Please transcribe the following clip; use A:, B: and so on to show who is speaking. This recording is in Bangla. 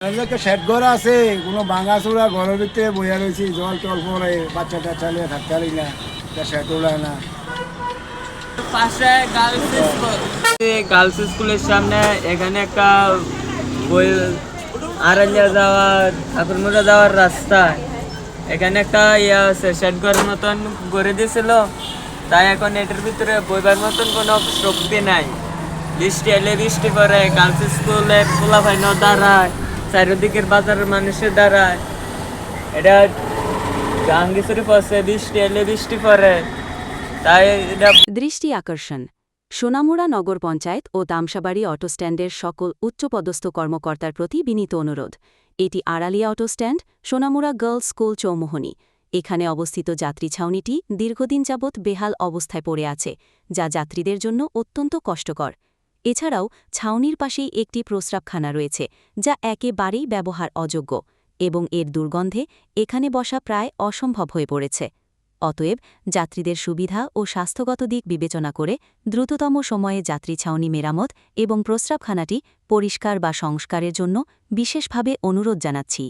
A: একটা শেড ঘর আছে, কোনো ভাঙাচোরা ঘরের ভিতরে বইয়া রয়েছি, জল টল পরে, বাচ্চা টাচ্চা নিয়ে থাকতে পারি না, শেড উড়ায় না।
B: পাশে গার্লস স্কুলের সামনে এখানে একটা বই আড়ালিয়া যাওয়ার ঠাকুরমুড়া যাওয়ার রাস্তা, এখানে একটা ইয়ে আছে, শেড ঘরের মতন গড়ে দিয়েছিল। তাই এখন এটার ভিতরে বইবার মতন কোনো শক্তি নাই। বৃষ্টি এলে বৃষ্টি পড়ে, গার্লস স্কুলের পোলাপাইনও দাঁড়ায়, চারিদিকের বাজারের মানুষের দাঁড়ায়। এটা জাহাঙ্গীর পড়ছে, বৃষ্টি এলে বৃষ্টি পড়ে, তাই এটা
C: দৃষ্টি আকর্ষণ। সোনামুড়া নগর পঞ্চায়েত ও তামসাবাড়ি অটোস্ট্যান্ডের সকল উচ্চপদস্থ কর্মকর্তার প্রতি বিনীত অনুরোধ। এটি আড়ালিয়া অটোস্ট্যান্ড, সোনামুড়া গার্লস স্কুল চৌমোহনী। এখানে অবস্থিত যাত্রী ছাউনিটি দীর্ঘদিন যাবৎ বেহাল অবস্থায় পড়ে আছে, যা যাত্রীদের জন্য অত্যন্ত কষ্টকর। এছাড়াও ছাউনির পাশেই একটি প্রস্রাবখানা রয়েছে, যা একেবারেই ব্যবহার অযোগ্য, এবং এর দুর্গন্ধে এখানে বসা প্রায় অসম্ভব হয়ে পড়েছে। অতএব যাত্রীদের সুবিধা ও স্বাস্থ্যগত দিক বিবেচনা করে দ্রুততম সময়ে যাত্রী ছাউনি মেরামত এবং প্রস্রাবখানাটি পরিষ্কার বা সংস্কারের জন্য বিশেষভাবে অনুরোধ জানাচ্ছি।